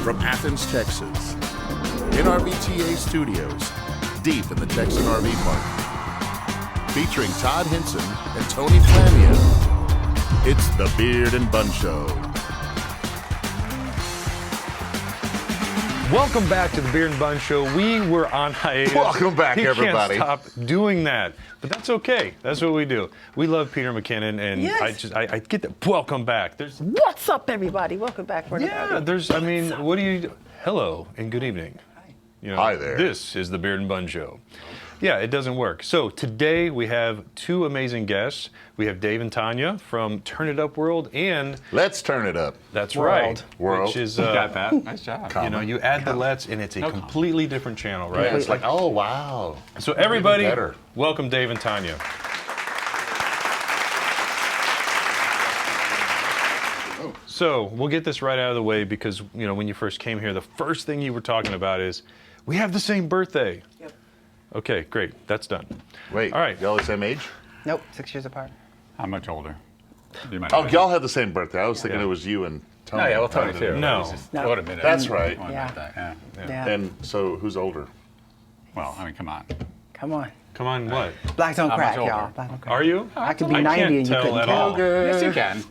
From Athens, Texas, nrvta studios, deep in the Texan RV park. Featuring Todd Henson and Tony Flamian, it's the Beard and Bun Show. Welcome back to the Beard and Bun Show. We were on hiatus. Welcome back, he everybody. Can't stop doing that, but that's okay. That's what we do. We love Peter McKinnon, and Yes. I get that. Welcome back. There's What's up, everybody? Welcome back for another. yeah. There's I mean, what do you? Hello and good evening. You know, Hi there. This is the Beard and Bun Show. Yeah, it doesn't work. So today we have two amazing guests. We have Dave and Tanya from Turn It Up World, and Let's turn it up. that's World. right, World. which is Got that. Nice job. you know, you add the let's, and it's a completely different channel, right? Yeah, it's like, oh, wow. So everybody, Even better. welcome Dave and Tanya. So we'll get this right out of the way because, you know, when you first came here, the first thing you were talking about is, we have the same birthday. Yep. Okay, great, that's done. Wait, All right. y'all the same age? Nope, 6 years apart. How much older? You might Oh, have y'all have the same birthday. I was thinking Yeah. it was you and Tony. No, yeah, well, Tony too. No. It's just- No. Wait a minute. That's right. Wait a Yeah. minute, yeah. Yeah. And so who's older? Well, I mean, come on. Come on. Come on, what? Black don't How crack, much y'all. older? Black don't crack. Are you? I could be I 90 can't and you tell couldn't at tell. all. Yes, you can.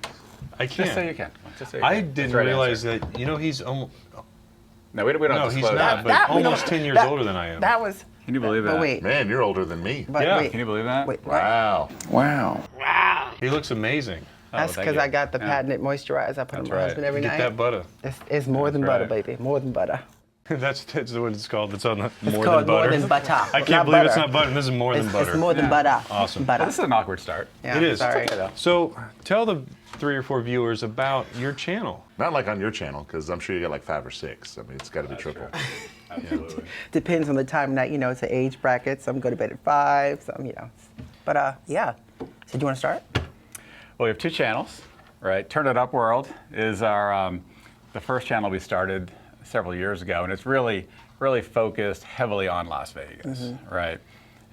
I Just say can't. you can. Just say you I can. That's didn't the right realize answer. that, you know, he's almost, No, we don't no, he's disclose not, that. but we don't- almost 10 years that- older than I am. That was. Can you believe that? But wait. Man, you're older than me. But Yeah. wait. Can you believe that? Wait. What? Wow. Wow. He looks amazing. That's thank because you. I got the Yeah. patented moisturizer. I put on That's my right. husband every Get night. that butter. It's more than That's butter, right. baby. More than butter. That's what it's called. It's on the It's more called than butter. more than butter. I can't Not believe it's butter. not butter. This is more than butter. It's more than Yeah. butter. Awesome. Butter. Well, this is an awkward start. Yeah, It is. Sorry. It's okay, though. So tell the 3 or 4 viewers about your channel. Not like on your channel, because I'm sure you got like 5 or 6. I mean, it's got to be triple. Absolutely. Depends on the time of night. You know, it's an age bracket. Some go to bed at 5. Some, you know. But yeah. So do you want to start? Well, we have 2 channels, right? Turn It Up World is our the first channel we started several years ago, and it's really focused heavily on Las Vegas, right?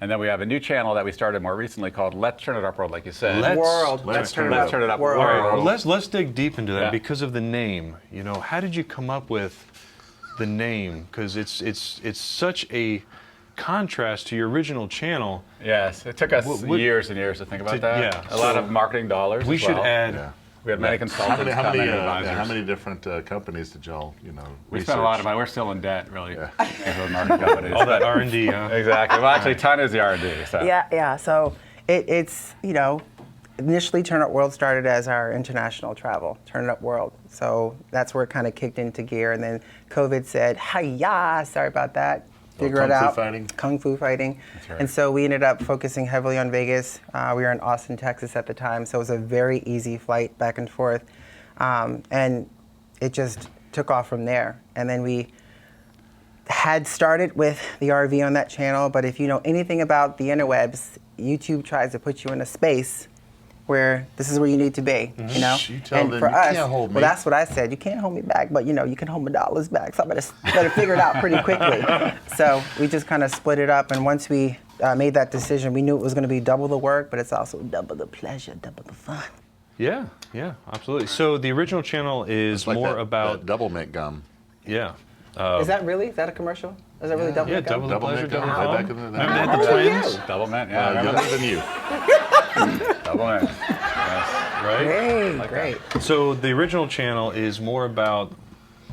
And then we have a new channel that we started more recently called Let's Turn It Up World, like you said. Let's turn it up. World. All right, World. let's dig deep into that Yeah. because of the name. You know, how did you come up with the name? Because it's such a contrast to your original channel. Yes, it took us What- years and years to think about to- that. yeah, A lot so of marketing dollars. We as should well. add. Yeah. We had many How consultants many, come in, advisors. how many different companies did y'all, We research? spent a lot of money. We're still in debt, really, as those marketing companies. All that R&D, huh? Exactly. Well, actually, Tanya's the R&D. So. Yeah. So it's, you know, initially Turn Up World started as our international travel, Turn It Up World. So that's where it kind of kicked into gear. And then COVID said, hi-ya, sorry about that. Figure Kung it Fu out. fighting? Kung Fu fighting. That's right. And so we ended up focusing heavily on Vegas. We were in Austin, Texas at the time. So it was a very easy flight back and forth. And it just took off from there. And then we had started with the RV on that channel, but if you know anything about the interwebs, YouTube tries to put you in a space where this is where you need to be, you know? You tell and them, for "You us, can't hold me." well, that's what I said. You can't hold me back, but you know, you can hold my dollars back. So I better figure it out pretty quickly. So we just kind of split it up, and once we made that decision, we knew it was going to be double the work, but it's also double the pleasure, double the fun. Yeah, absolutely. So the original channel is It's like more that about double mint gum. yeah. Is that really? Is that a commercial? Is that really double? Yeah, the gum? double the pleasure, mint double gum. the Way fun. back in the Remember they had the How old are twins, you? Double mint, yeah. I remember Younger than you. double mint. Yes. right? Great. So the original channel is more about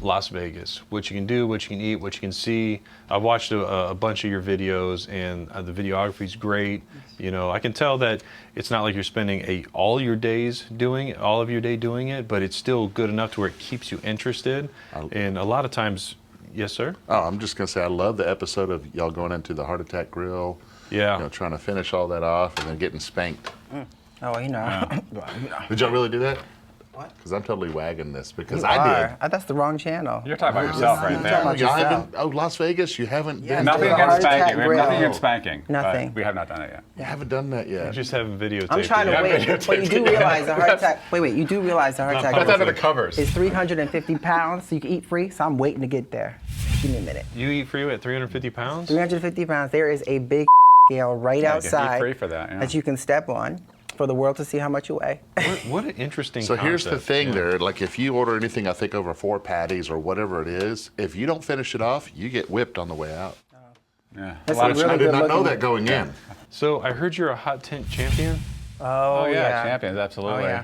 Las Vegas, what you can do, what you can eat, what you can see. I've watched a bunch of your videos, and the videography's great. You know, I can tell that it's not like you're spending all of your day doing it, but it's still good enough to where it keeps you interested. And a lot of times, yes, sir. Oh, I'm just gonna say I love the episode of y'all going into the heart attack grill. Yeah. Trying to finish all that off and then getting spanked. Oh, you know. Did y'all really do that? What? Because I'm totally wagging this because You I are. did. That's the wrong channel. You're talking about yourself right You're there. talking about Y'all yourself. haven't? Oh, Las Vegas, you haven't Yeah, been. Nothing The against heart attack spanking. We have nothing grill. against spanking. but Nothing. We have not done it yet. You haven't done that yet. You just haven't videotaped I'm trying to it. wait, but you do realize the heart attack. Wait, you do realize the heart attack That's under the is covers. 350 pounds, so you can eat free. So I'm waiting to get there. Give me a minute. You eat free at 350 pounds? 350 pounds. There is a big scale right Yeah, you get outside free for that, yeah. that you can step on for the world to see how much you weigh. What an interesting So here's the concept. thing Yeah. there, like if you order anything, I think over 4 patties or whatever it is, if you don't finish it off, you get whipped on the way out. Yeah. That's A lot a of really I did good not know looking- that going in. So I heard you're a hot tent champion. Oh yeah, champions, absolutely. Oh, yeah.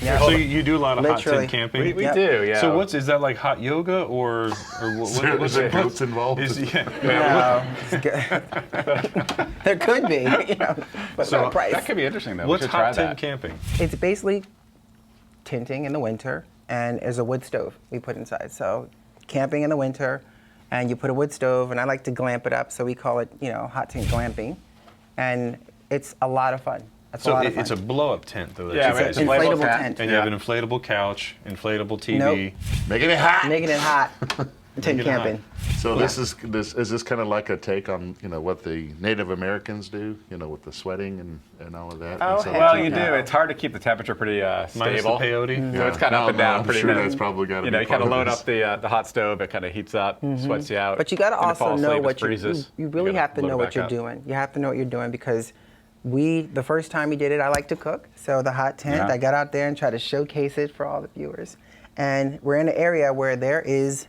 Yeah. So you do a lot of hot Literally. tent camping. We Yep. do, yeah. So is that like hot yoga or what, Is there goats involved? No, it's good. There could be, you know, but So no price. That could be interesting though. What's we should try hot tent that. camping? It's basically tenting in the winter, and there's a wood stove we put inside. So camping in the winter, and you put a wood stove, and I like to glamp it up, so we call it, you know, hot tent glamping, and it's a lot of fun. It's a So lot of fun. it's a blow-up tent, though. that Yeah, you but guys it's do. inflatable inflatable tent. And you have an inflatable couch, inflatable TV. Nope. Making it hot. Making it hot. Tent it hot. camping. So is this kind of like a take on, you know, what the Native Americans do, you know, with the sweating and all of that? Oh, And so- heck Well, yeah. you do. It's hard to keep the temperature pretty Minus the stable. peyote. So it's kind of up and down I'm pretty sure much. that's probably got to You be know, you kind of part load this. up the hot stove, it kind of heats up, sweats you out. But you got to When you fall also know asleep, it what freezes. you really gotta have to load know it what back you're up. doing. You have to know what you're doing because the first time we did it, I like to cook. So the hot tent, Yeah. I got out there and tried to showcase it for all the viewers. And we're in an area where there is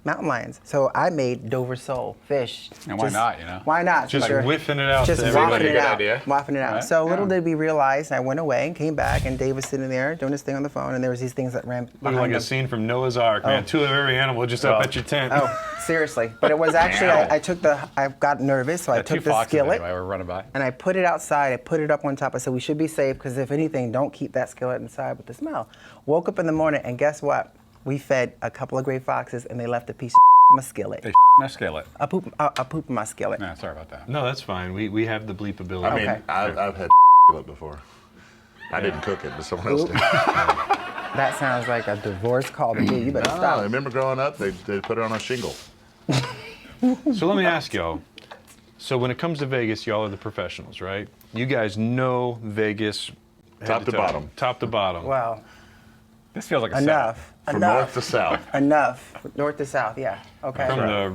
mountain lions. So I made Dover sole fish. And why not, you know? Why not? Just Sure. whiffing it out Just to waffing everybody. it Good out. idea. Waffing it out. Right? So little Yeah. did we realize, I went away and came back, and Dave was sitting there doing his thing on the phone, and there was these things that ran Looked behind like him. a scene from Noah's Ark, man. Two of every animal just up Oh. at your tent. Oh, seriously. But it was actually, I got nervous, so I Got two took the foxes skillet. anyway, we're running by. And I put it outside. I put it up on top. I said, we should be safe because if anything, don't keep that skillet inside with the smell. Woke up in the morning, and guess what? We fed a couple of gray foxes, and they left a piece of in my skillet. They my skillet. A poop in my skillet. No, sorry about that. No, that's fine. We have the bleep ability. I mean, Okay. I've had it before. I didn't cook it, but someone else did. That sounds like a divorce call to me. You better I stop. remember growing up, they put it on a shingle. So let me ask y'all. So when it comes to Vegas, y'all are the professionals, right? You guys know Vegas head Top to toe. bottom. Top to bottom. Wow. This feels like a Enough. From north to south, Enough. North to south, yeah. Okay. From the,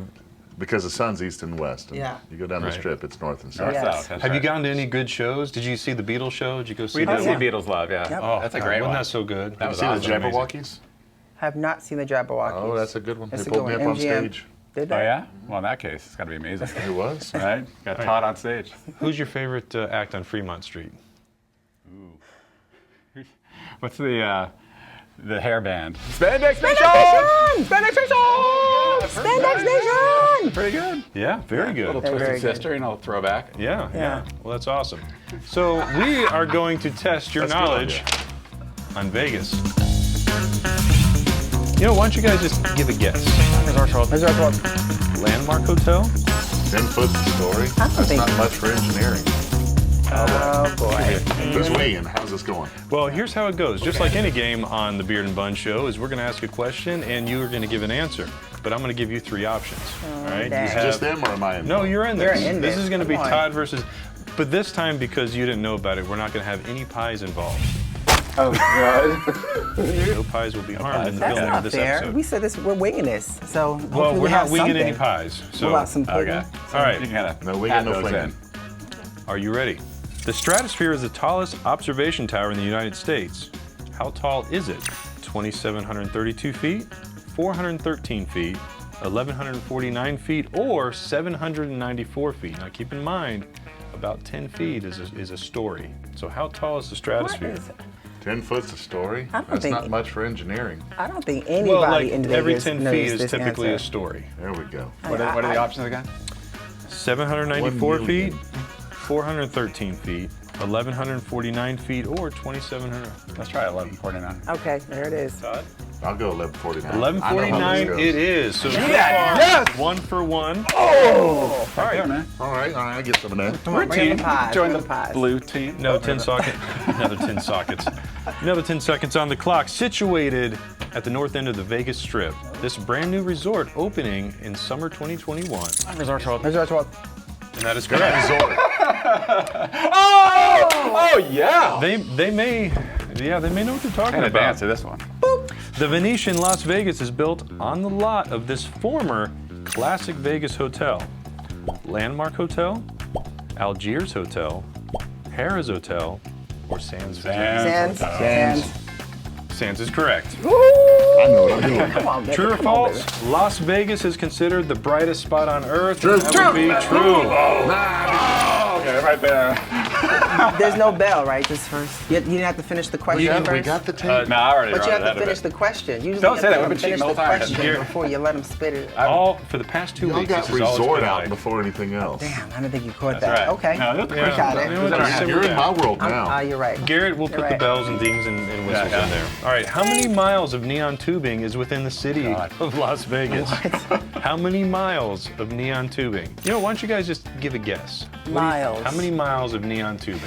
because the sun's east and west. And Yeah. You go down the Right. strip, it's north and setup. south. North Yes. south. That's have you right. gone to any good shows? Did you see the Beatles show? Did you go see We that? did yeah. see Beatles Love, yeah. Yep. Oh, That's a God, great wasn't one. that so good? That was See awesome. the Jabberwockies? Have not seen the Jabberwockies. Oh, that's a good one. That's They a pulled good me one. up on MGM. stage. Did Oh they? yeah? Well, in that case, it's got to be amazing, It was. right? Got Todd on stage. Who's your favorite act on Fremont Street? What's the hair band? Spandex Nation! Spandex Nation! Spandex Nation! Pretty good. Yeah, very good. Little They're Twisted very good. Sister, you know, throwback. Yeah, yeah. Yeah. Well, that's awesome. So we are going to test your That's good. knowledge on Vegas. You know, why don't you guys just give a guess? Resort World. Landmark Hotel? 10 foot story. I don't That's think- not much for engineering. Oh, boy. Who's we and how's this going? Well, here's how it goes. Just like any game on the Beard and Bun Show, is we're going to ask a question and you are going to give an answer. But I'm going to give you 3 options. All right? dang. You have- Just them or am I in? No, you're in this. You're in This this. is going to be Come on. Todd versus. But this time, because you didn't know about it, we're not going to have any pies involved. Oh, God. No pies will be harmed in the That's filming not of this fair. episode. We said this. We're winging this, so Well, hopefully we're we not have winging something. any pies. So, What about some pudding? Okay. all right. You can kind of No winging, no flinging. Are you ready? The stratosphere is the tallest observation tower in the United States. How tall is it? 2,732 feet, 413 feet, 1,149 feet, or 794 feet? Now keep in mind, about 10 feet is a story. So how tall is the What stratosphere? is it? 10 foot's a story. I don't That's think- not much for engineering. I don't think anybody Well, like in every Vegas 10 knows feet is this typically a answer. story. There we go. What are the options again? 794 1 feet, million. 413 feet, 1,149 feet, or 2,700. Let's try 1149. Okay, there it is. Todd? I'll go 1149. 1149 it is. So Yes! 1 for 1. Oh! All right. There, man. All right, I get some of that. Come on, bring in team. the pies. Join bring the pies. blue team. No, 10 sockets. Another 10 sockets. Another 10 seconds on the clock. Situated at the north end of the Vegas Strip. This brand new resort opening in summer 2021. Resort World. Resort World. And that is correct. Resort. Oh, yeah. They may know what they're talking I'm gonna about. dance to this one. The Venetian Las Vegas is built on the lot of this former classic Vegas hotel. Landmark Hotel, Algiers Hotel, Harrah's Hotel, or Sands? Sands. Sands. Sands is correct. I know what I'm doing. Come on, baby. True or Come on, baby. false? Las Vegas is considered the brightest spot on Earth. True. That would be true. Okay, right there. There's no bell, right? Just first. You didn't have to finish the question first. We got the tape. No, I already But you wrote have it to finish the question. Usually Don't you say have that. to We've been finish cheating the the whole time. question before you let them spit it. All for the past 2 Y'all weeks. got this has always resort been out like- before anything else. Damn, I didn't think you caught That's that. right. Okay. No, that's We correct. got it. You know what, just sit You're with in that. my world now. You're right. Garrett will put You're the right. bells and dings and whistles Yeah. in there. All right, how many miles of neon tubing is within the city God. of Las Vegas? How many miles of neon tubing? You know, why don't you guys just give a guess? Miles. How many miles of neon tubing?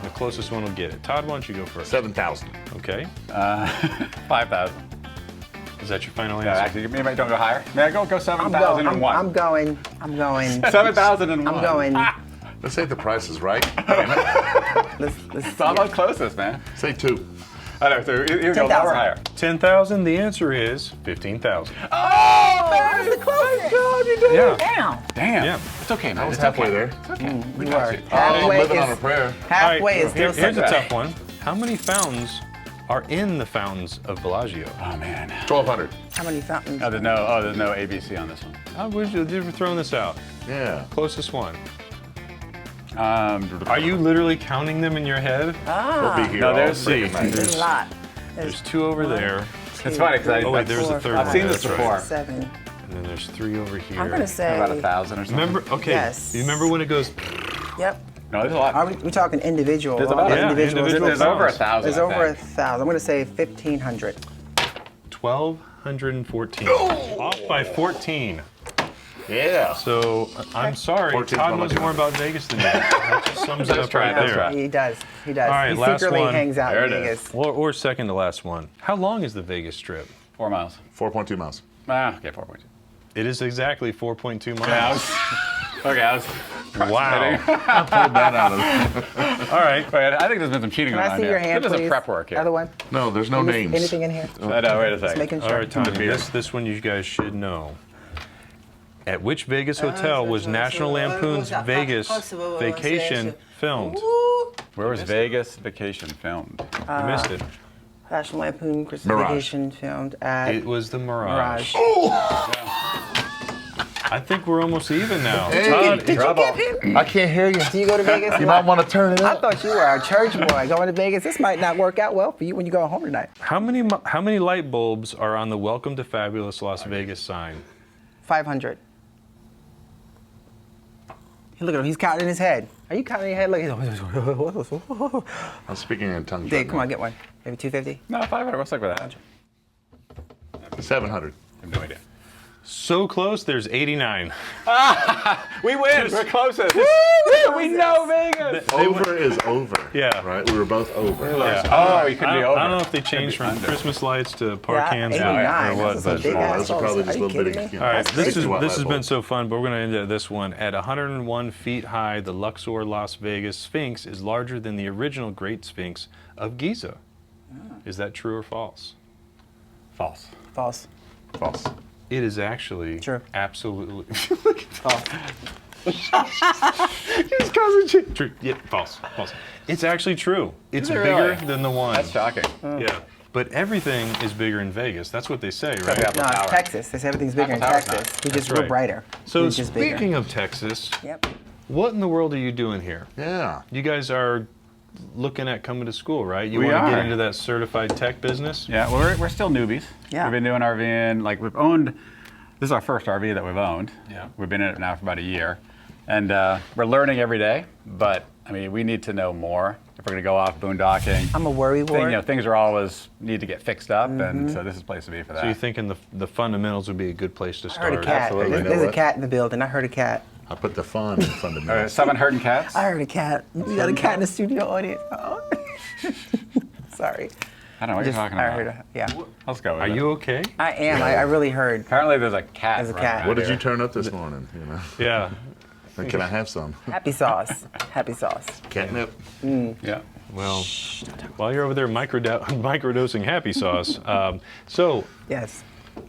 The closest one will get it. Todd, why don't you go first? 7,000. Okay. 5,000. Is that your final Yeah, answer? actually, maybe don't go higher. May I go I'm going. 7,001? I'm going. 7,001. I'm going. Let's say the price is right. Let's It's almost closest, man. Say 2. I don't know, so either go 10,000. lower or higher. 10,000. The answer is 15,000. Oh, that was the closest. God, you did Yeah. Damn. Damn. Yeah. It's okay, man. I was It's halfway okay. there. It's okay. We You got are. you. I'm Halfway living on a is prayer. halfway is still Here's a success. tough one. How many fountains are in the fountains of Bellagio? Oh, man. 1,200. How many fountains? Oh, there's no ABC on this one. How would you ever throwing this out? Yeah. Closest one. Are you literally counting them in your head? We'll be here No, all there's- freaking night. There's a lot. There's 2 over there, It's funny because Oh, wait, there's a third I've one. seen this That's right. before. 7. and then there's 3 over here. I'm gonna say. About 1,000 or something. Remember? Okay. Yes. You remember when it goes? Yep. No, there's a lot. Are we talking individual? There's all about the Yeah, individuals. individual There's over fountains. 1,000. There's I over think. 1,000. I'm gonna say 1,500. 1,214. Off by 14. Yeah. So I'm sorry, 14 Todd is knows what more about Vegas than you. That just sums it up try, right let's there. try. He does. He does. All right, he last secretly one. hangs out There in it Vegas. Or second to last one. How long is the Vegas Strip? 4 miles. 4.2 miles. Okay, 4.2. It is exactly 4.2 miles. Yeah, I was. Wow. Pulled that out of All right. Wait, I think there's been some cheating Can going I on see here. your hand, There's please? some prep work here. Other one. No, there's no names. Anything in here? No, wait a Just second. making All sure. right, Tanya, this one you guys should know. At which Vegas hotel was National Lampoon's Vegas Vacation filmed? Where was Vegas Vacation filmed? You missed it. National Lampoon Christmas Mirage. Vacation filmed at It was the Mirage. Mirage. I think we're almost even now. Hey, Todd, Did you get him? I can't hear you. Do you go to Vegas? You might want to turn it I up. thought you were a church boy going to Vegas. This might not work out well for you when you go home tonight. how many light bulbs are on the Welcome to Fabulous Las Vegas sign? 500. Hey, look at him. He's counting in his head. Are you counting in your head? Look. I'm speaking in tongues. Dave, right come on, get one. Maybe 250. No, 500. What's up with that? now. 700. I have no idea. So close, there's 89. We win. We're closest. We know Vegas. Over is over. Yeah. Right? We were both over. Oh, you could be over. I don't know if they changed from under. Christmas lights to park Yeah, cans 89. or what, That's a but big ass Those are bulbs. probably just Are you little bitty. kidding me? all right, this 60 watt has light been bulbs. so fun, but we're going to end this one. At 101 feet high, the Luxor Las Vegas Sphinx is larger than the original Great Sphinx of Giza. Is that true or false? False. False. False. It is actually True. absolutely False. He's causing shit. True. Yeah, false. False. It's actually true. It's it bigger really? than the one. That's shocking. Yeah. But everything is bigger in Vegas. That's what they say, right? Eiffel No, Tower. it's Texas. They say everything's bigger in Eiffel Tower's Texas. We That's just we're right. brighter. So We're just bigger. speaking of Texas, Yep. what in the world are you doing here? Yeah. You guys are looking at coming to school, right? You We want to get are. into that certified tech business? Yeah, well, we're still newbies. Yeah. We've been doing RVing, like we've owned, this is our first RV that we've owned. Yeah. We've been in it now for about a year. And we're learning every day, but I mean, we need to know more if we're gonna go off boondocking. I'm a worry ward. Things are always need to get fixed up, and so this is a place to be for that. So you're thinking the fundamentals would be a good place to I start? heard a cat. Absolutely. There's, You know there's a what? cat in the building. I heard a cat. I put the fun in front of me. 7 herding cats? I heard a cat. You got a cat in the studio audience. Oh. Sorry. I don't know what Just- you're talking I about. heard a, yeah. Let's go with Are it. you okay? I am. I really heard. Apparently there's a cat. There's a running cat. around What did here. you turn up this morning? You know? Yeah. Can I have some? Happy sauce. Happy sauce. Catnip. Yeah. Well, while you're over there microdosing happy sauce, so Yes.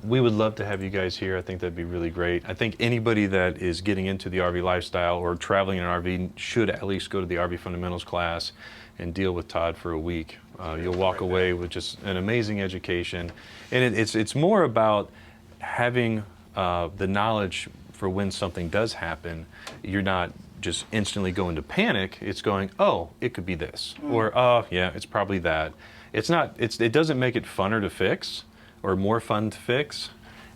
we would love to have you guys here. I think that'd be really great. I think anybody that is getting into the RV lifestyle or traveling in an RV should at least go to the RV fundamentals class and deal with Todd for a week. You'll walk away with just an amazing education, and it's more about having the knowledge for when something does happen. You're not just instantly going to panic. It's going, oh, it could be this, or oh, yeah, it's probably that. It's not. It doesn't make it funner to fix or more fun to fix.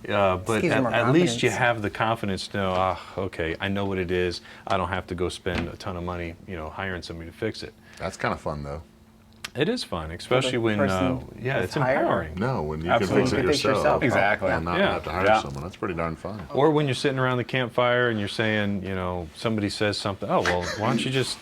But at least you have the confidence to know, okay, I know what it is. I don't have to go spend a ton of money, hiring somebody to fix it. That's kind of fun, though. It is fun, especially when, it's empowering. No, when you Absolutely. can fix it yourself. Exactly. And not have to hire someone. That's pretty darn fun. Or when you're sitting around the campfire and you're saying, somebody says something, oh, well, why don't you just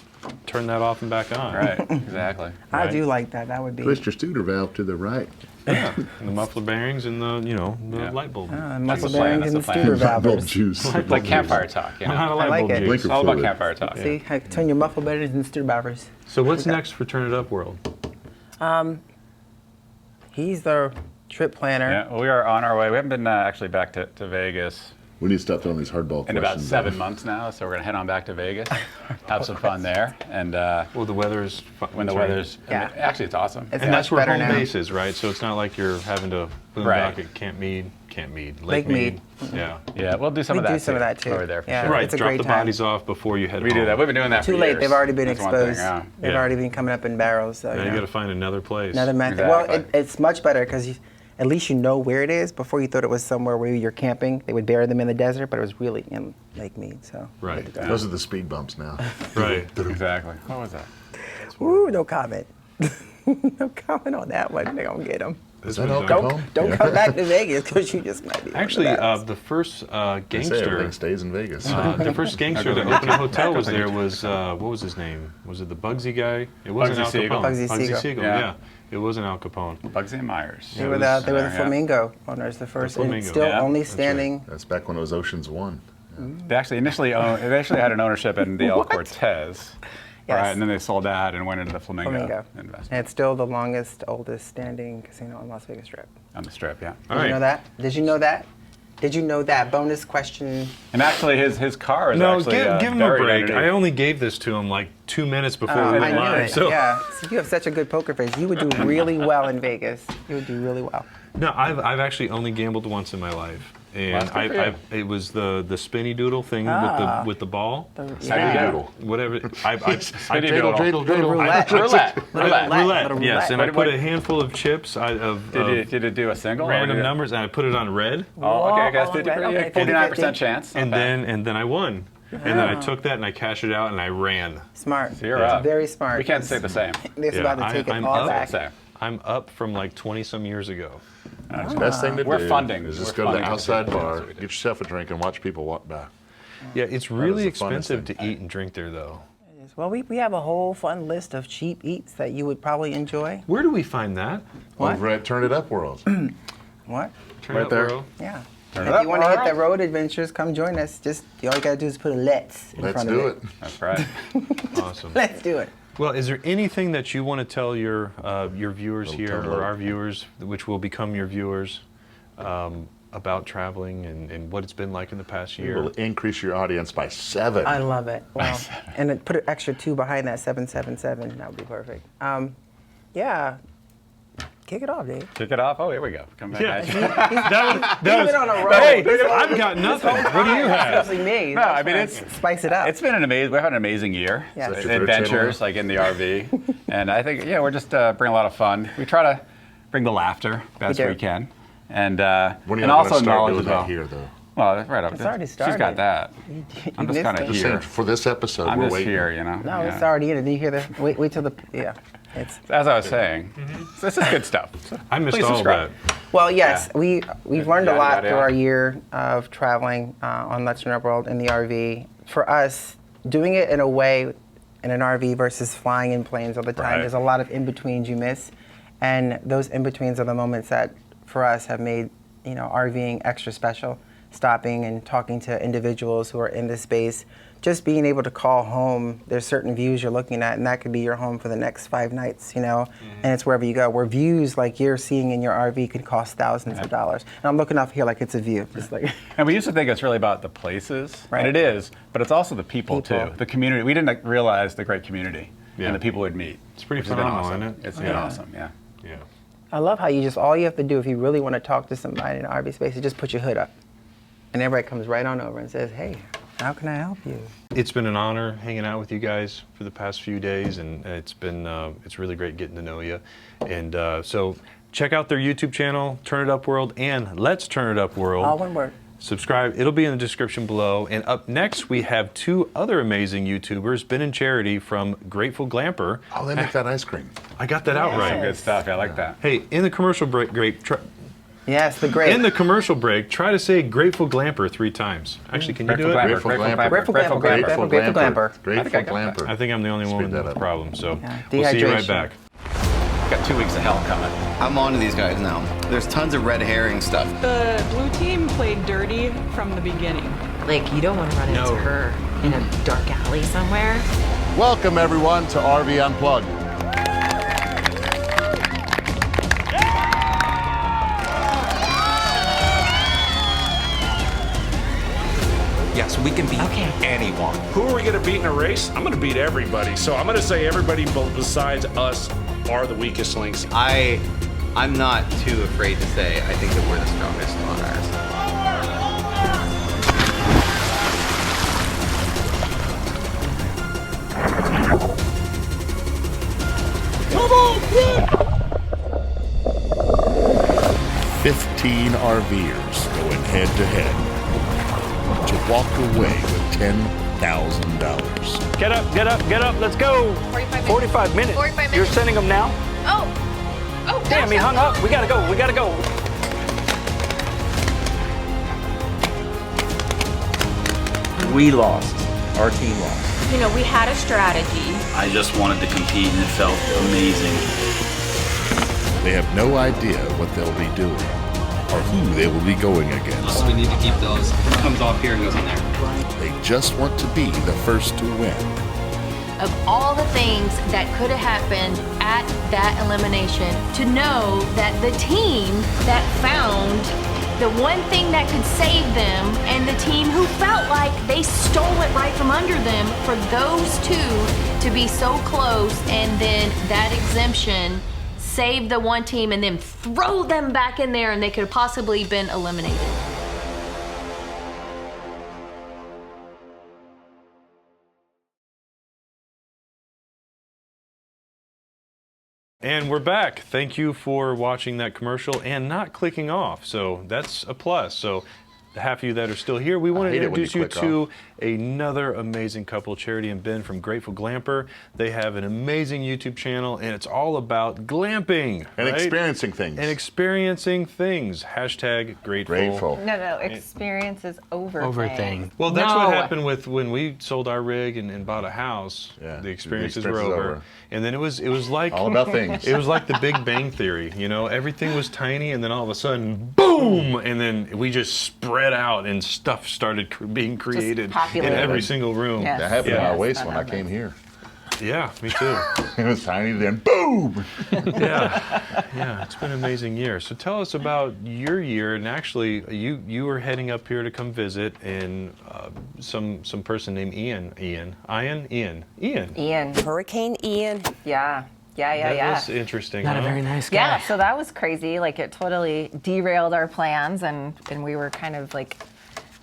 turn that off and back on? Right, exactly. I do like that. That would be. Twist your studer valve to the right. Yeah, and the muffler bearings and the light bulb. Muscle the plan, bearings and that's the steer Light bulb valves. juice. Like campfire talk, How to light like bulb it. juice. Blinker It's all about fluid. campfire talk. See, I turn your muffle bearings and steer valves. So what's next for Turn It Up World? He's the trip planner. Yeah, well, we are on our way. We haven't been actually back to Vegas We need to stop throwing these hardball in questions. about 7 months now, so we're going to head on back to Vegas, have some fun there. And Well, the weather's when the weather's, Yeah. actually it's awesome. It's and that's much where better home now. base is, right? So it's not like you're having to boondock Right. at Camp Mead, Lake Mead. Yeah. Yeah, we'll do some We of that do some of that, too. Over there for Yeah. sure. Right, It's a drop great the time. bodies off before you head We home. do that. We've been doing that Too for late. years. They've already been That's one thing, exposed. yeah. They've Yeah. already been coming up in barrels. So Now you got to find another place. another method. Well, Exactly. it's much better because at least you know where it is. Before you thought it was somewhere where you're camping. They would bury them in the desert, but it was really in Lake Mead. So Right. good to go. Those are the speed bumps now. Right. Exactly. What was that? Ooh, no comment. No comment on that one. They're gonna get them. This that was, all uh, come? Don't Yeah. come back to Vegas because you just might be. Actually, the first They say gangster, everything stays in Vegas. the first gangster that opened a hotel was there. Was what was his name? Was it the Bugsy guy? It wasn't Bugsy Al Siegel. Capone. Bugsy Siegel. Yeah. It wasn't Al Capone. Bugsy and Myers. They were the was- they were the Flamingo owners, the first, and Flamingo. still Yeah, only that's standing. That's back when it was Ocean's 1. They actually initially had an ownership in the El Cortez. Yes. Right, and then they sold that and went into the Flamingo, Flamingo. investment And it's still the longest, oldest standing casino on Las Vegas Strip. on the Strip, yeah. All Did you know right. that? Did you know that? Did you know that? Bonus question. And actually, his car is No, actually give him a buried break. underneath. I only gave this to him like 2 minutes before we I went knew live. it. So Yeah. So you have such a good poker face. You would do really well in Vegas. You would do really well. no, I've actually only gambled once in my life, and Well, that's good for you. it was the spinny doodle thing with the ball. Yeah. Doodle. Whatever. I Spinny Dreidel, doodle. dreidel, dreidel. Roulette. Roulette. roulette. Yes, and I What- put what- a handful of chips of Did it do a single? or random did it- numbers, and I put it on red, Oh, okay, I guess Oh, 50, okay, yeah, 49% chance. and Not bad. then I won, and then I took that and I cashed it out and I ran. Smart. So you're It's up. very smart. We can't say the same. They're Yeah, about to take I'm it all up. back. Same. I'm up from like 20 some years ago. Best thing to We're do funding. is We're just go to the funding. outside That's bar, what we do. get yourself a drink, and watch people walk by. Yeah, it's really the funnest expensive thing. to eat and drink there though. Well, we have a whole fun list of cheap eats that you would probably enjoy. Where do we find that? What? Over at Turn It Up World. What? Turn Right Up there. World. Yeah. Turn If it up, you want to hit world. the road adventures, come join us. Just all you gotta do is put a let's in Let's front do of it. That's right. Awesome. Let's do it. Well, is there anything that you want to tell your viewers Little here, toe or loop. our viewers, which will become your viewers, about traveling and what it's been like in the past It year? will increase your audience by 7. I love it. Well, and then put an extra 2 behind that 777. That would be perfect. Yeah. Kick it off, Dave. Kick it off. Oh, here we go. Come back. Yeah. at you. That He's was. been on a roll. Hey, This whole- I've got nothing. What do you have? Especially me. No, I mean, I'm it's- trying to spice it up. It's been an amazing. We've had an amazing year. Yes. Is that your third Adventures, channel? like in the RV, and I think we're just bring a lot of fun. We try to bring the laughter best do. we can, and When are you and all also going to start knowledge doing as well. that here, though? Well, right up. It's already She's started. got that. I'm just missed kind it. of Just here. saying, for this episode, I'm we're just waiting. here, you know. No, Yeah. it's already in it. Did you hear the? Wait till the. Yeah. It's. As I was saying, this is good stuff. I missed Please all subscribe. that. Well, yes, Yeah. we've learned a Yada, lot yada, through yada. our year of traveling on Let's Turn Up World in the RV. For us, doing it in a way in an RV versus flying in planes all the time, Right. there's a lot of in-betweens you miss. And those in-betweens are the moments that, for us, have made RVing extra special. stopping and talking to individuals who are in this space, just being able to call home, there's certain views you're looking at, and that could be your home for the next 5 nights, you know, and it's wherever you go. Where views like you're seeing in your RV could cost thousands of dollars. And I'm looking up here like it's a view. Just like And we used to think it's really about the places, Right. and it is, but it's also the people too, the community. We didn't realize the great community and the people we'd meet. It's pretty which has been phenomenal, awesome. isn't it? It's been awesome, yeah. Yeah. I love how you just, all you have to do if you really want to talk to somebody in an RV space is just put your hood up. And everybody comes right on over and says, hey, how can I help you? It's been an honor hanging out with you guys for the past few days, and it's really great getting to know you. And so check out their YouTube channel, Turn It Up World, and Let's Turn It Up World. All one word. Subscribe. It'll be in the description below. And up next, we have 2 other amazing YouTubers, Ben and Charity from Grateful Glamper. Oh, they make that ice cream. I got that out right. Good stuff. I like that. Hey, in the commercial break, Yes, the great. in the commercial break, try to say Grateful Glamper 3 times. Actually, can you do it? Grateful Glamper. Grateful Glamper. Grateful Glamper. Grateful Glamper. I think I'm the only one with that a up. problem. So Yeah, we'll see you right dehydration. back. Got 2 weeks of hell coming. I'm on to these guys now. There's tons of red herring stuff. The blue team played dirty from the beginning. Like, you don't want to run into her in a dark alley somewhere. Welcome, everyone, to RV Unplugged. Yes, we can beat anyone. Who are we going to beat in a race? I'm going to beat everybody. So I'm going to say everybody besides us are the weakest links. I'm not too afraid to say I think that we're the strongest on ours. 15 RVers going head to head to walk away with $10,000. Get up, get up, get up. Let's go. 45 minutes. 45 minutes. You're sending them now? Oh. Oh, Damn, he hung up. We got to go. We got to go. We lost. Our team lost. You know, we had a strategy. I just wanted to compete and it felt amazing. They have no idea what they'll be doing or who they will be going against. We need to keep those. It comes off here and goes in there. They just want to be the first to win. Of all the things that could have happened at that elimination, to know that the team that found the one thing that could save them and the team who felt like they stole it right from under them, for those 2 to be so close and then that exemption save the one team and then throw them back in there and they could have possibly been eliminated. And we're back. Thank you for watching that commercial and not clicking off. So that's a plus. So the half of you that are still here, we want to hate it when introduce you you click to another amazing couple, Charity and Ben from Grateful Glamper. They have an amazing YouTube channel, and it's all about glamping. And right? experiencing things. And experiencing things. Hashtag grateful. Grateful. No, experience is over thing. Well, that's what happened with when we sold our rig and bought a house. Yeah, The experiences the were experience is over. over. And then it was like All about things. It was like the Big Bang Theory, you know. Everything was tiny, and then all of a sudden, boom! And then we just spread out, and stuff started being created in populated. every single room. Yes. That happened in Yeah. our waist when I came here. Yeah, me too. It was tiny, then boom! Yeah, it's been an amazing year. So tell us about your year, and actually, you were heading up here to come visit, and some person named Ian. Hurricane Ian. Yeah. That was interesting. Not a huh? very nice guy. Yeah, so that was crazy. Like, it totally derailed our plans, and we were kind of like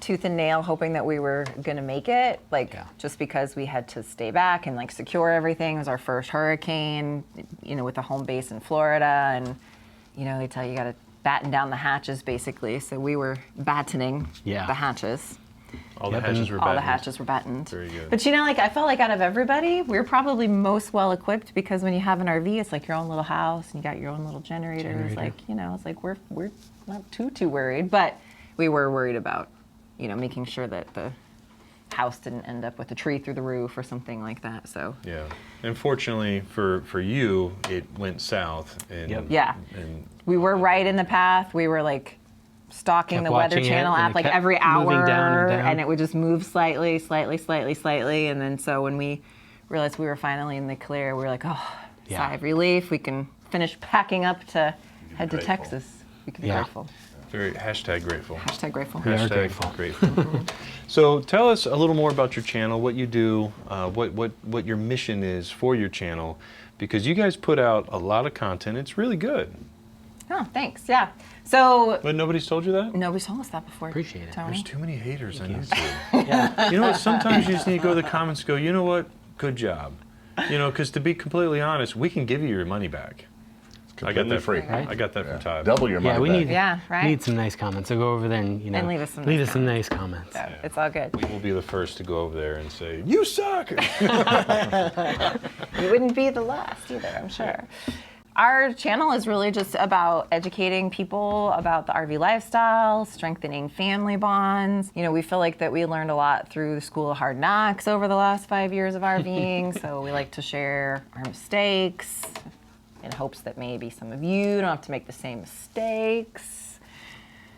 tooth and nail hoping that we were gonna make it, like just because we had to stay back and like secure everything. It was our first hurricane, you know, with a home base in Florida, and you know, they tell you gotta batten down the hatches basically. So we were battening the hatches. All the hatches were All battened. the hatches were battened. Very good. But you know, like I felt like out of everybody, we were probably most well equipped, because when you have an RV, it's like your own little house and you got your own little generators. Like, you know, it's like we're not too worried, but we were worried about, you know, making sure that the house didn't end up with a tree through the roof or something like that. So Yeah. Unfortunately for you, it went south. And, yeah, And we were right in the path. We were like stalking Kept the Weather watching it, Channel and app it like kept every moving hour, down and down. and it would just move slightly, and then so when we realized we were finally in the clear, we were like, oh, sigh of relief. We can finish packing up to head to Texas. We can be grateful. Very #grateful. #grateful. We are grateful. So tell us a little more about your channel, what you do, what your mission is for your channel, because you guys put out a lot of content. It's really good. Oh, thanks. Yeah. So. But nobody's told you that? Nobody's told us that before. Appreciate it. Tony. There's too many haters on YouTube. You know what? Sometimes you just need to go to the comments and go, you know what? Good job. You know, because to be completely honest, we can give you your money back. I got that free. I got that from Todd. Double your money we back. need need some nice comments. So go over there and And leave us some nice comments. So it's all good. We'll be the first to go over there and say, you suck! You wouldn't be the last either, I'm sure. Our channel is really just about educating people about the RV lifestyle, strengthening family bonds. You know, we feel like that we learned a lot through the School of Hard Knocks over the last 5 years of RVing, so we like to share our mistakes in hopes that maybe some of you don't have to make the same mistakes.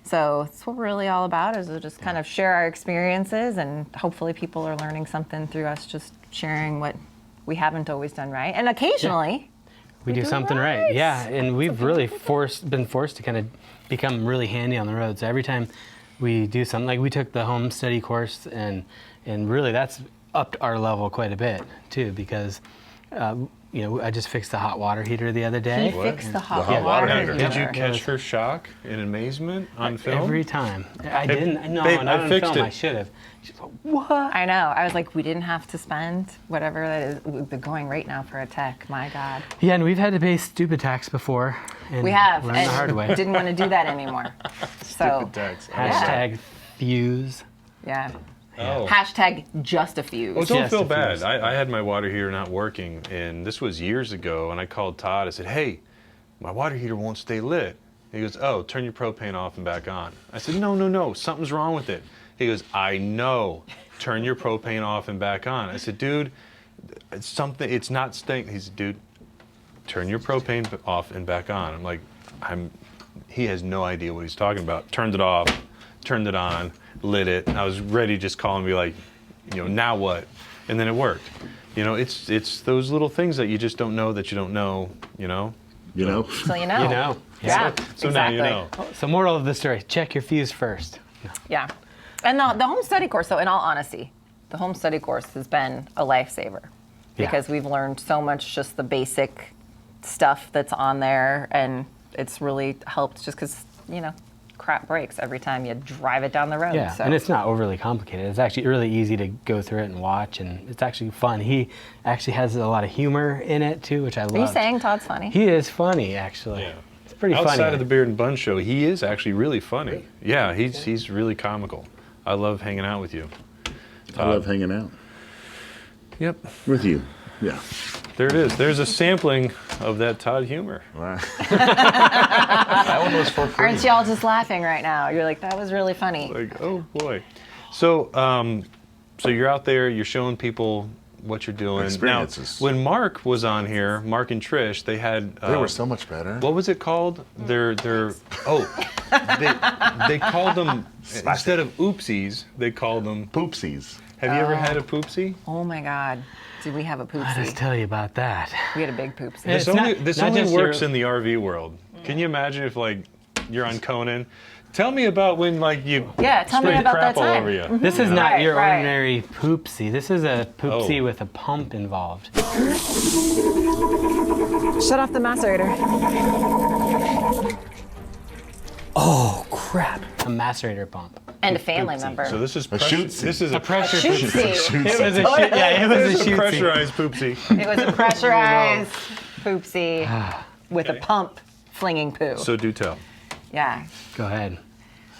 So that's what we're really all about, is to just kind of share our experiences, and hopefully people are learning something through us just sharing what we haven't always done right. And occasionally, we do something right. Yeah, and we've really been forced to kind of become really handy on the road. So every time we do something, like we took the home study course, and really that's upped our level quite a bit too, because you know, I just fixed the hot water heater the other day. He fixed the hot water heater. Did you catch her shock and amazement on film? Every time. I didn't. No, babe, not I on fixed film. it. I should have. She's like, what? I know. I was like, we didn't have to spend whatever that is. The going rate now for a tech. My God. Yeah, and we've had to pay stupid tax before. And We have. learned And the hard way. didn't want to do that anymore. So. Hashtag fuse. Yeah. Oh. Hashtag just a fuse. Well, don't feel bad. I had my water heater not working, and this was years ago, and I called Todd. I said, hey, my water heater won't stay lit. He goes, oh, turn your propane off and back on. I said, no, something's wrong with it. He goes, I know, turn your propane off and back on. I said, dude, it's not staying. He said, dude, turn your propane off and back on. I'm like, he has no idea what he's talking about. Turned it off, turned it on, lit it. I was ready to just call and be like, you know, now what? And then it worked. You know, it's those little things that you just don't know that you don't know, you know? You know? So you know. You know. Yeah. So exactly. now you know. So moral of the story, check your fuse first. No. Yeah. And the home study course, so in all honesty, the home study course has been a lifesaver because we've learned so much, just the basic stuff that's on there, and it's really helped just because, you know, crap breaks every time you drive it down the road. Yeah, so. and it's not overly complicated. It's actually really easy to go through it and watch, and it's actually fun. He actually has a lot of humor in it too, which I love. Are you saying Todd's funny? He is funny, actually. Yeah. It's pretty funny. Outside of the Beard and Bun show, he is actually really funny. Really? Yeah, he's really comical. I love hanging out with you. I love hanging out. Yep. With you. Yeah. There it is. There's a sampling of that Todd humor. Wow. That one was for free. Aren't y'all just laughing right now? You're like, that was really funny. Like, oh boy. So, so you're out there, you're showing people what you're doing. Experiences. Now, when Mark was on here, Mark and Trish, they had. They were so much better. What was it called? They called them instead of oopsies, they called them poopsies. Have you ever had a poopsie? Oh my God. Did we have a poopsie? I'll just tell you about that. We had a big poopsie. This only works in the RV world. Can you imagine if like you're on Conan? Tell me about when like you tell me about crap that all time. over you. Mm-hmm. This is not your right. ordinary poopsie. This is a poopsie with a pump involved. Shut off the macerator. Oh crap! A macerator pump. And a family member. So this is a shoot. This is a pressure poopsie. It was a shoot. Yeah, it was a shoot. Pressurized poopsie. It was a pressurized poopsie with a pump flinging poo. So do tell. Yeah. Go ahead.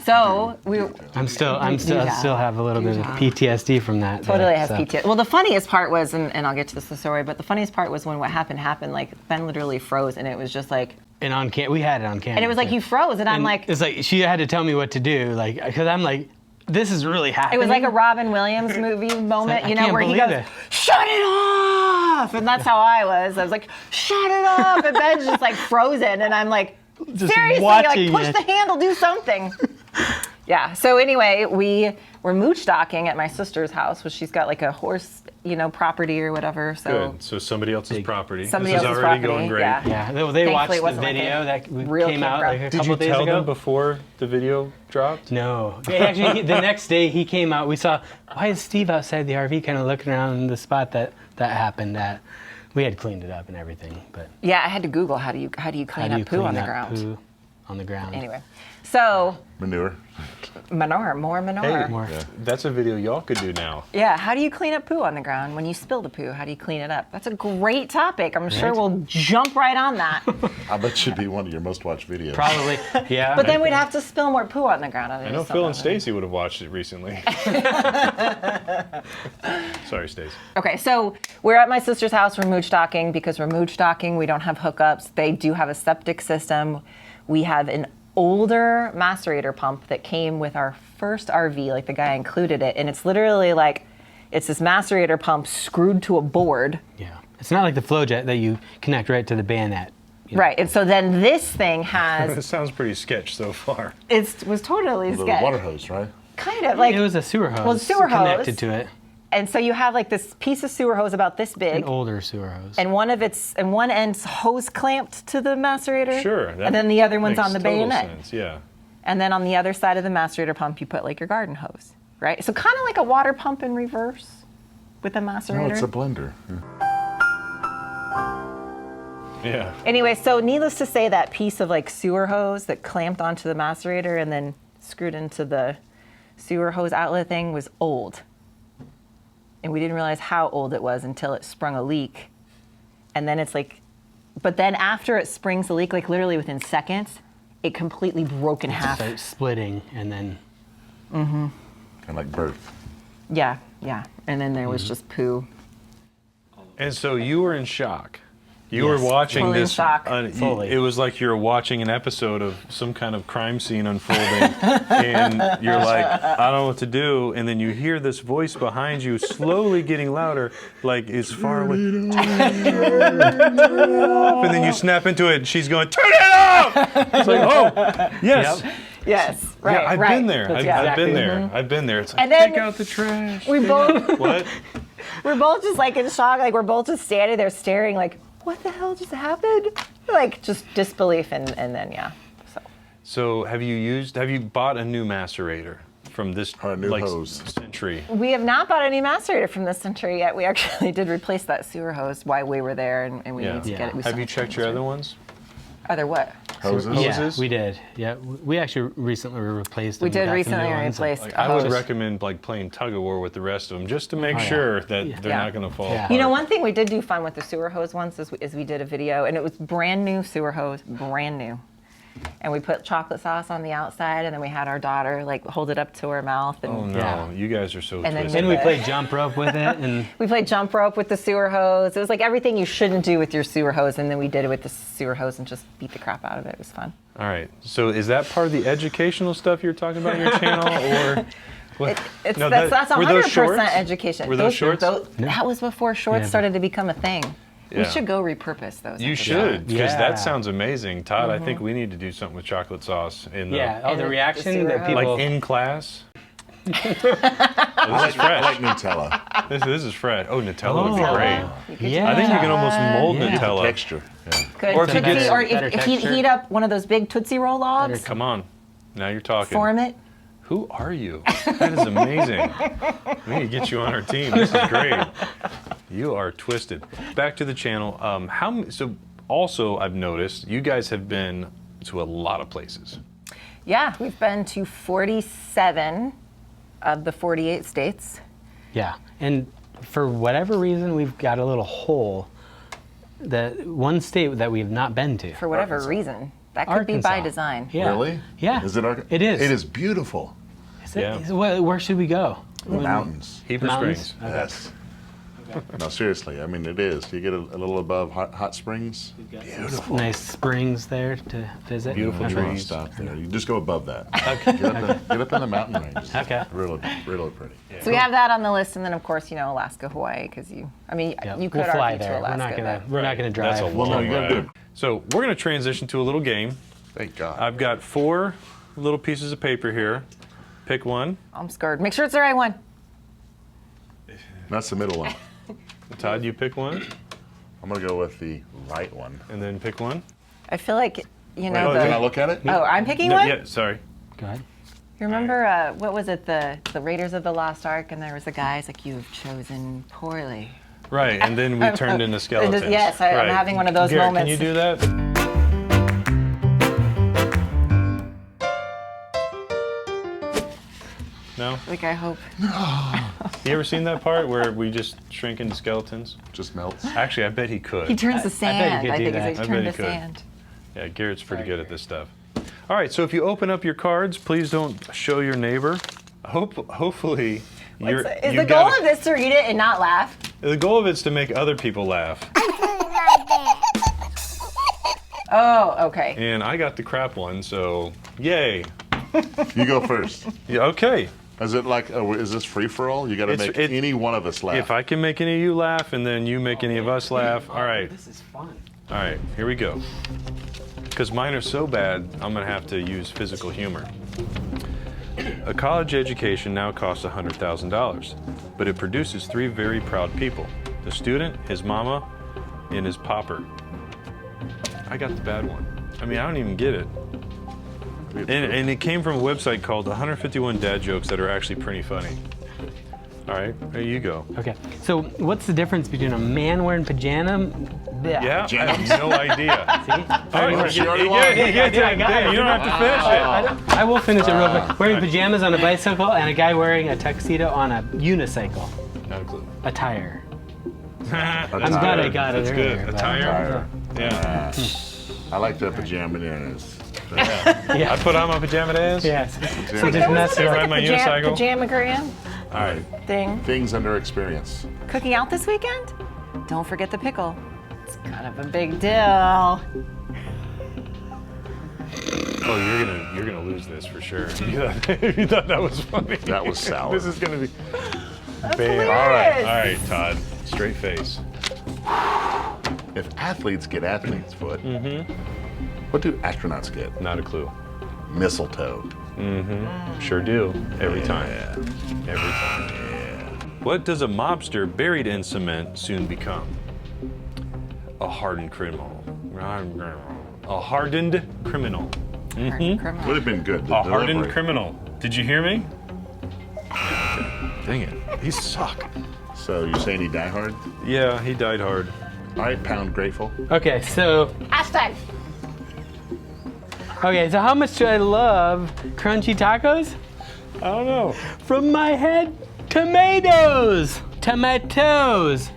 So I still have a little bit of PTSD from that. Totally has PTSD. Well, the funniest part was, and I'll get to this story, but the funniest part was when what happened. Like Ben literally froze, and it was just like. And on we had it on camera. And it was like you froze, and I'm like. It's like she had to tell me what to do, like because I'm like, this is really happening. It was like a Robin Williams movie moment, like, you know, where he goes, "Shut it off," and that's how I was. I was like, "Shut it off," and Ben's just like frozen, and I'm like. Just seriously, like push the handle, do something. Yeah. So anyway, we were mooch docking at my sister's house, which she's got like a horse, property or whatever. So Good. So somebody else's property. Somebody This else's is already property, going great. yeah. They watched Thankfully, it the wasn't like video a that real came out campground. like a Did couple you days tell ago. them before the video dropped? No. Actually, the next day he came out. We saw, why is Steve outside the RV kind of looking around the spot that happened at? We had cleaned it up and everything, but Yeah, I had to Google how do you clean up poo on the ground. Poo on the ground. Anyway, so Manure. more manure. Hey, that's a video y'all could do now. Yeah, how do you clean up poo on the ground? When you spill the poo, how do you clean it up? That's a great topic. I'm sure we'll jump right on that. I bet should be one of your most watched videos. Probably, yeah. But then we'd have to spill more poo on the ground. I know Phil and Stacy would have watched it recently. Sorry, Stacy. Okay, so we're at my sister's house. We're mooch docking because we're mooch docking. We don't have hookups. They do have a septic system. We have an older macerator pump that came with our first RV, like the guy included it, and it's literally like, it's this macerator pump screwed to a board. Yeah, it's not like the flow jet that you connect right to the bayonet. Right, and so then this thing has, This sounds pretty sketch so far. it was totally The sketch. water hose, right? Kind of like, It was a sewer hose. Well, sewer hose. connected to it. and so you have like this piece of sewer hose about this big. An older sewer hose. And one end's hose clamped to the macerator. Sure. And then the other one's makes on the total bayonet. sense, yeah. And then on the other side of the macerator pump, you put like your garden hose, right? So kind of like a water pump in reverse with a macerator. No, it's a blender. Yeah. Anyway, so needless to say, that piece of like sewer hose that clamped onto the macerator and then screwed into the sewer hose outlet thing was old. And we didn't realize how old it was until it sprung a leak. And then it's like, but then after it springs a leak, like literally within seconds, it completely broke in half. Started splitting and then. Kind of like birth. Yeah. And then there was just poo. And so you were in shock. You were watching Totally in this. shock. Fully. It was like you were watching an episode of some kind of crime scene unfolding, and you're like, I don't know what to do. And then you hear this voice behind you, slowly getting louder, like it's far away. Turn it off. And then you snap into it, and she's going, "Turn it off!" It's like, oh, yes. Yep. Yes, right. Yeah, I've right. been there. I've exactly- been there. I've been there. It's like, And then take out the trash. We both What? we're both just like in shock, like we're both just standing there staring, like, what the hell just happened? Like just disbelief, and then yeah. So have you bought a new macerator from this Or a new hose. century? We have not bought any macerator from this century yet. We actually did replace that sewer hose while we were there, and we need to get it. We Have still you checked your other ones? Are there what? Hoses? Yeah, Hoses? we did. Yeah, we actually recently replaced them. We did got some recently new ones. replace Like, a I would hose. recommend like playing tug of war with the rest of them just to make Oh, yeah. sure that they're Yeah. not going to fall Yeah. apart. You know, one thing we did do fun with the sewer hose once is we did a video, and it was brand new sewer hose, brand new. And we put chocolate sauce on the outside, and then we had our daughter like hold it up to her mouth, and Oh no, Yeah. you guys are so And then twisted. And we played jump rope with it, and we played jump rope with the sewer hose. It was like everything you shouldn't do with your sewer hose, and then we did it with the sewer hose and just beat the crap out of it. It was fun. All right. So is that part of the educational stuff you're talking about on your channel, or what? No, That's were those 100% shorts? education. Were those shorts? That was before shorts Yeah. started to become a thing. We Yeah. should go repurpose those. You into should, because Yeah. that sounds amazing, Todd. I think we need to do something with chocolate sauce in the yeah, oh, And the the reaction sewer that hose. people. like in class. I This is like fresh. Nutella. This is fresh. Oh, Nutella would be Oh. great. You could Yeah. I think you can almost mold Yeah. Nutella. Texture. Yeah. Good. Or if you Tootsie- get- or Better if you texture. heat up one of those big Tootsie Roll logs, Come on, now you're talking. form it. Who are you? That is amazing. We need to get you on our team. This is great. You are twisted. Back to the channel. So also I've noticed you guys have been to a lot of places. Yeah, we've been to 47 of the 48 states. Yeah, and for whatever reason, we've got a little hole. That one state that we've not been to. For whatever Arkansas. reason. That could be by Arkansas. design. Yeah. Really? Yeah. Is it It is. It is beautiful. Is it, Yeah. where should we go? The mountains. Heber Mountains? Springs. Yes. No, seriously. I mean, it is. You get a little above hot springs. Beautiful. Nice springs there to visit. Beautiful You don't want to trees. stop there. You just go above that. Get up in the mountain ranges. Okay. Really, really pretty. So we have that on the list, and then of course, Alaska, Hawaii, because you Yep. could we'll fly RV there. to Alaska. We're not gonna drive. That's a Well, no, long you gotta ride. do- So we're going to transition to a little game. Thank God. I've got 4 little pieces of paper here. Pick one. I'm scared. Make sure it's the right one. That's the middle one. Todd, you pick one. I'm going to go with the right one. And then pick one. I feel like, you know, Can I look at it? Oh, I'm picking one? Yeah, sorry. Go ahead. You remember, what was it, the Raiders of the Lost Ark, and there was a guy's like, you've chosen poorly. Right, and then we turned into skeletons. Yes, I'm Right. having one of those Garrett, moments. Can you do that? No? Like, I hope. You ever seen that part where we just shrink into skeletons? Just melts. Actually, I bet he could. He turns to bet he sand. could I do think that. it's I like bet turn he to could. sand. Yeah, Garrett's pretty good at this stuff. All right, so if you open up your cards, please don't show your neighbor. Hopefully, Is the goal of this to read it and not laugh? The goal of it's to make other people laugh. Oh, okay. And I got the crap one, so yay. You go first. Yeah, okay. Is it like, is this free for all? You got to make any one of us laugh. If I can make any of you laugh and then you make any of us laugh, all right. This is fun. All right, here we go. Because mine are so bad, I'm going to have to use physical humor. A college education now costs $100,000, but it produces 3 very proud people. The student, his mama, and his popper. I got the bad one. I mean, I don't even get it. And it came from a website called 151 Dad Jokes that are actually pretty funny. All right, there you go. Okay, so what's the difference between a man wearing pajama? Yeah, I have no idea. See? You don't have to finish it. I will finish it real quick. Wearing pajamas on a bicycle and a guy wearing a tuxedo on a unicycle. Not a clue. A tire. I'm glad I got it That's earlier. good. A but- tire? Yeah. I like the pajama dinners. Yeah. I put on my pajama days? Yes. So just mess it Ride up. my unicycle? Pajamagram All right. thing. Things under experience. Cooking out this weekend? Don't forget the pickle. It's kind of a big deal. Oh, you're gonna lose this for sure. You thought that was funny. That was sour. This is gonna be. That's Bam. hilarious. All right, Todd. Straight face. If athletes get athlete's foot, what do astronauts get? Not a clue. Mistletoe. Sure do. Every time. Every time. What does a mobster buried in cement soon become? A hardened criminal. A hardened criminal. Hardened criminal. Would have been good. The A hardened delivery. criminal. Did you hear me? Yeah, okay. Dang it. These suck. So you're saying he died hard? Yeah, he died hard. All right, pound grateful. Okay, so Hashtag. how much do I love crunchy tacos? I don't know. From my head, tomatoes. Tomatoes.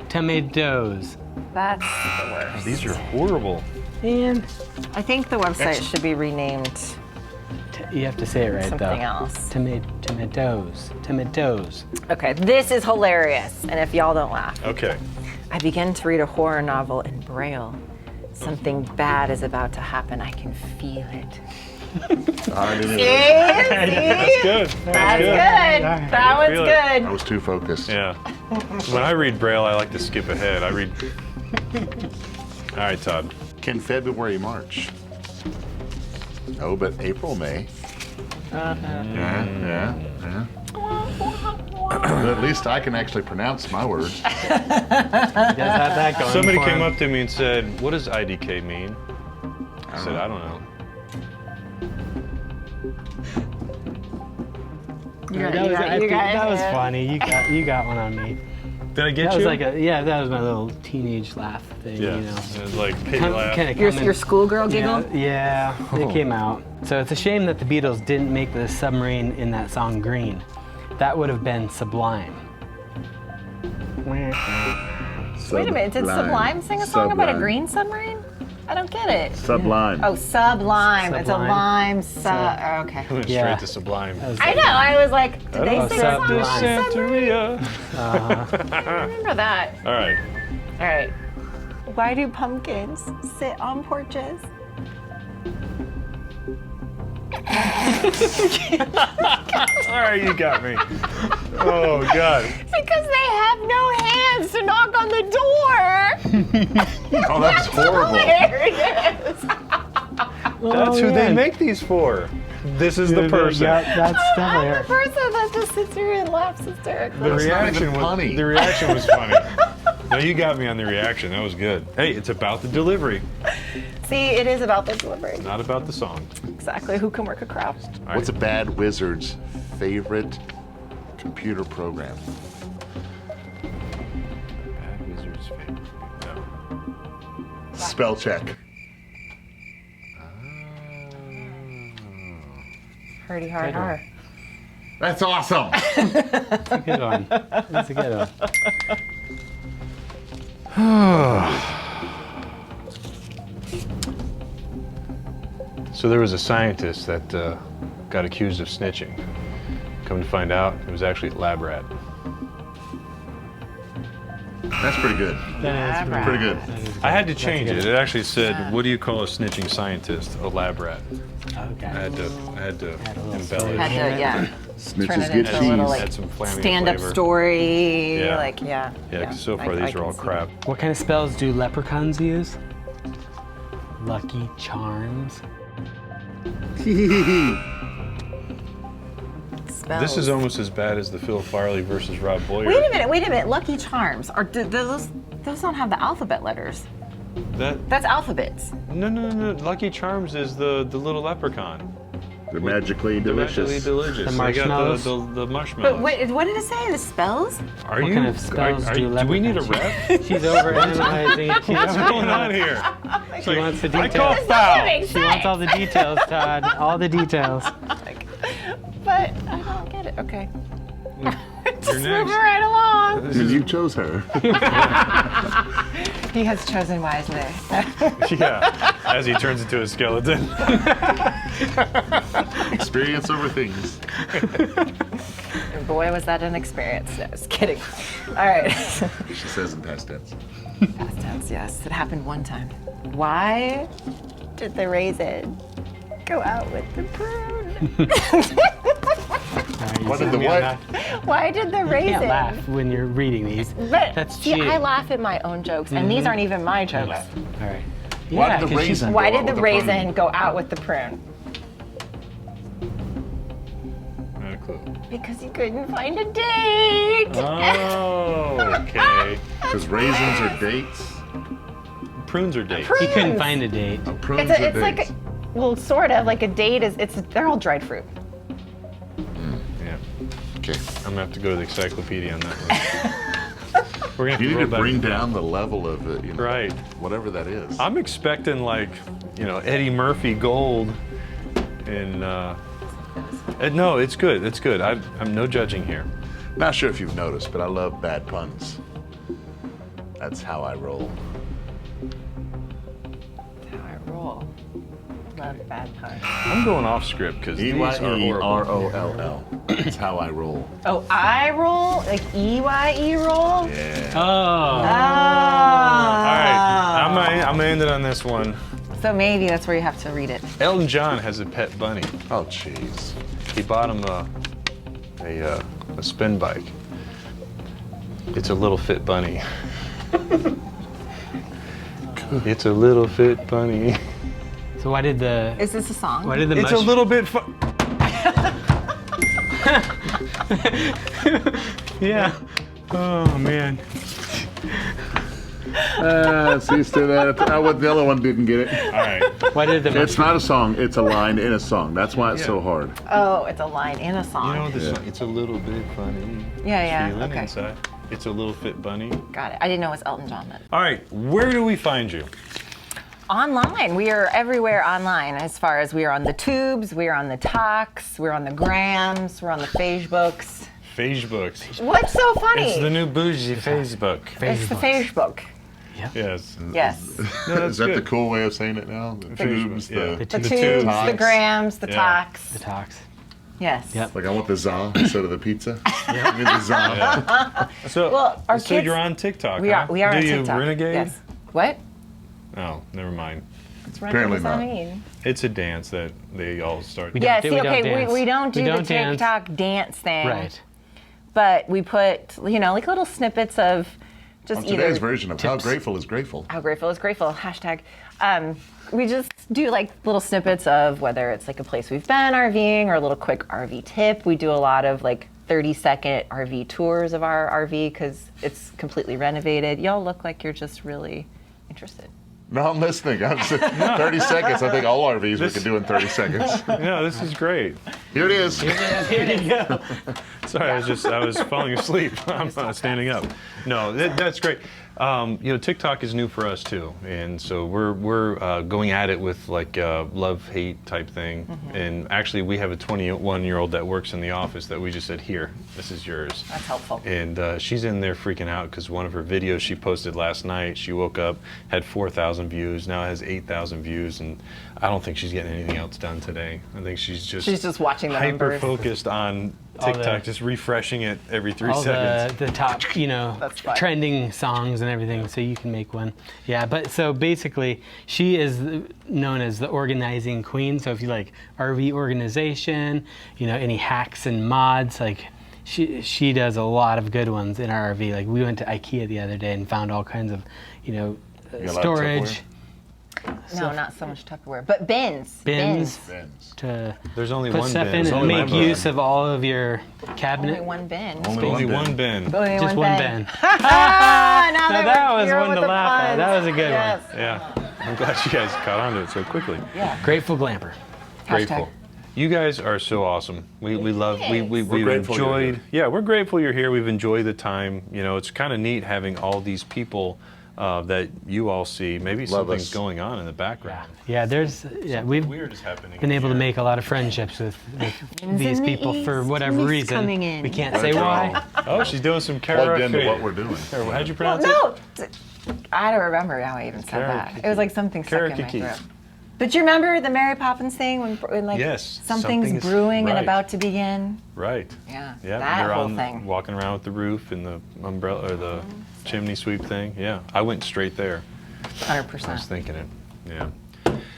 Tomatoes. That's the worst. These are horrible. And I think the website should be renamed you have to say it right something though. else. Tomatoes. Tomatoes. Okay, this is hilarious. And if y'all don't laugh, Okay. I begin to read a horror novel in Braille. Something bad is about to happen. I can feel it. I didn't See? That's good. That's good. That one's Feel it. I good. was too focused. Yeah. When I read Braille, I like to skip ahead. I read. All right, Todd. Can February, March? No, but April, May. Yeah. But at least I can actually pronounce my words. He does have that going Somebody for came him. up to me and said, "What does IDK mean?" I said, "I don't know." That was funny. You got one on me. Did I get That you? was like that was my little teenage laugh thing. Yeah. You know. It was like pig laugh. Your schoolgirl giggle? Yeah, it came out. So it's a shame that the Beatles didn't make the submarine in that song green. That would have been sublime. Wait a minute, did Sublime sing a song about a green submarine? I don't get it. Sublime. Oh, Sublime. It's a Sublime. lime okay. Went Yeah. straight to Sublime. I know, I was like, did they Oh, sing a song about a submarine? Santeria. I remember that. All right. All right. Why do pumpkins sit on porches? All right, you got me. Oh God. Because they have no hands to knock on the door. Oh, that's horrible. Hilarious. That's who they make these for. this is the person. Yeah, that's definitely I'm her. the person that just sits here and laughs hysterically. The reaction even was funny. the reaction was funny. No, you got me on the reaction. That was good. Hey, it's about the delivery, See, it is about the delivery. not about the song. Exactly. Who can work a craft? What's a bad wizard's favorite computer program? Bad Wizard's favorite. No. Spell check. Hardy hard har. That's awesome. That's a good one. That's a good one. So there was a scientist that got accused of snitching. Come to find out, it was actually a lab rat. That's pretty good. That is Pretty good. I had to change it. It actually said, "What do you call a snitching scientist?" A lab rat. Okay. I had to Had a little embellish. Had to, yeah. Turn Snitches it get into a little cheese. like Add some flamming stand-up flavor. story. Yeah. Like, yeah. Yeah, 'cause so far these are all crap. What kind of spells do leprechauns use? Lucky Charms. This is almost as bad as the Phil Farley versus Rob Boyer. Wait a minute. Lucky Charms. Those don't have the alphabet letters. That's alphabets. No. Lucky Charms is the little leprechaun. They're magically delicious. Magically delicious. The They got marshmallows? the marshmallows. But what did it say? The spells? Are What you? kind of spells do we need a leprechauns? rep? She's overanalyzing. What's going on here? She wants the I call details. foul. She wants all the details, Todd. All the details. But I don't get it. Okay. Just You're moving next. right along. Because you chose her. He has chosen wisely. Yeah, as he turns into a skeleton. Experience over things. And boy, was that an experience. No, just kidding. All right. She says in past tense. Past tense, yes. It happened one time. Why did the raisin go out with the prune? What did the what? Why did the You raisin? can't laugh when you're reading these. But That's see, cheating. I laugh at my own jokes, and these aren't even my jokes. All right. Why Yeah, did the 'cause she's- raisin Why go did out the with raisin prune? go out with the prune? Not a clue. Because he couldn't find a date. Oh, okay. Because raisins are dates. Prunes are dates. He couldn't find a date. Prunes It's, are it's like, dates. well, sort of like a date is. They're all dried fruit. Yeah. Okay. I'm gonna have to go to the encyclopedia on that one. We're gonna have You to need roll to back. bring down the level of it, you know, Right. whatever that is. I'm expecting like, Eddie Murphy Gold, and no, it's good. It's good. I'm no judging here. Not sure if you've noticed, but I love bad puns. That's how I roll. How I roll. Love bad puns. I'm going off script because these are horrible. E-Y-E-R-O-L-L. That's how I roll. Oh, I roll like EYE roll. Yeah. Oh. All right, I'm gonna end it on this one. So maybe that's where you have to read it. Elton John has a pet bunny. Oh, jeez. He bought him a spin bike. It's a little fit bunny. It's a little fit bunny. So why did the Is this a song? why did the It's a little bit fun. yeah. Oh man. See, still that. The other one didn't get it. All right. Why did the It's not a song. It's a line in a song. That's why it's so hard. Oh, it's a line in a song. You know this song? It's a little bit funny. Yeah, Feeling okay. inside. It's a little fit bunny. Got it. I didn't know it was Elton John then. All right, where do we find you? Online. We are everywhere online. As far as we are on the tubes, we are on the talks, we're on the grams, we're on the Facebooks. Facebook. What's so funny? It's the new bougie Facebook. It's the Facebook. Yes. Yes. No, that's Is that good. the cool way of saying it now? The tubes, yeah. The tubes. tubes, the Talks. grams, the Yeah. talks. the talks? Yes. Yep. Like I want the za instead of the pizza. Give me the za. So, Well, our so kids- you're on TikTok, We huh? are. We are do on you TikTok. renegade? Yes. What? Oh, never mind. What's Apparently renegade? What not. does that mean? It's a dance that they all start. We Yeah. don't- See, we don't okay, dance. we don't do We the don't dance. TikTok dance thing. Right. But we put, like little snippets of just On either today's version of How Grateful is Grateful. How grateful is grateful. Hashtag. We just do like little snippets of whether it's like a place we've been RVing or a little quick RV tip. We do a lot of like 30-second RV tours of our RV because it's completely renovated. Y'all look like you're just really interested. No, I'm listening. 30 seconds. I think all RVs we can do in 30 seconds. No, this is great. Here it is. Here you go. Sorry, I was falling asleep. I'm not standing up. No, that's great. TikTok is new for us too, and so we're going at it with like a love-hate type thing. And actually, we have a 21-year-old that works in the office that we just said, "Here, this is yours." That's helpful. And she's in there freaking out because one of her videos she posted last night, she woke up, had 4,000 views, now it has 8,000 views, and I don't think she's getting anything else done today. I think she's just watching the numbers. hyper-focused on TikTok, just refreshing it every 3 seconds. The top, trending songs and everything, so you can make one. Yeah, but so basically, she is known as the organizing queen. So if you like RV organization, any hacks and mods, like she does a lot of good ones in our RV. Like we went to IKEA the other day and found all kinds of, storage. No, not so much Tupperware, but bins. There's only put one stuff bin. in and make use of all of your cabinet. Only one bin. Only one bin. Just one bin. Now that was one to laugh at. That was a good one. Yeah, I'm glad you guys caught on to it so quickly. Yeah. Grateful Glamper. Grateful. You guys are so awesome. We love. We've enjoyed. Yeah, we're grateful you're here. We've enjoyed the time. It's kind of neat having all these people. That you all see. Maybe something's going on in the background. Yeah, we've weird is happening. been able to make a lot of friendships with these people for whatever reason. We can't say why. Oh, she's doing some karaoke. Plugged into what we're doing. How'd you pronounce it? No, I don't remember how I even said that. It was like something stuck in my throat. But you remember the Mary Poppins thing when like something's brewing and about to begin? Right. Yeah. Yeah. That whole thing. Walking around with the roof and the umbrella or the chimney sweep thing. Yeah. I went straight there. 100%. I was thinking it. Yeah.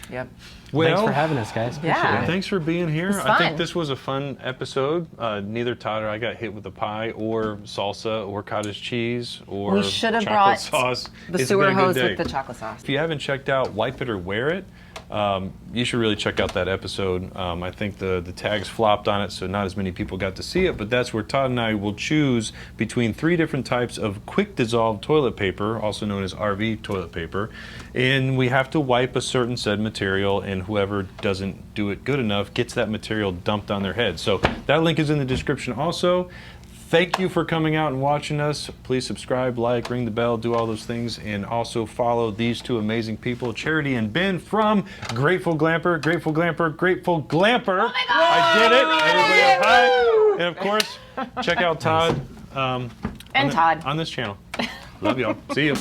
Yep. Well, thanks for having us, guys. Yeah. Thanks for being here. It's I think fun. this was a fun episode. Neither Todd or I got hit with a pie or salsa or cottage cheese or we should have chocolate brought sauce. the It's sewer been a good hose day. with the chocolate sauce. If you haven't checked out Wipe It or Wear It, you should really check out that episode. I think the tags flopped on it, so not as many people got to see it, but that's where Todd and I will choose between 3 different types of quick dissolve toilet paper, also known as RV toilet paper, and we have to wipe a certain said material, and whoever doesn't do it good enough gets that material dumped on their head. So that link is in the description also. Thank you for coming out and watching us. Please subscribe, like, ring the bell, do all those things, and also follow these 2 amazing people, Charity and Ben from Grateful Glamper. Grateful Glamper, Grateful Glamper. Oh my God! I did it. Everybody up high. And of course, check out Todd and Todd on this channel. Love y'all. See you.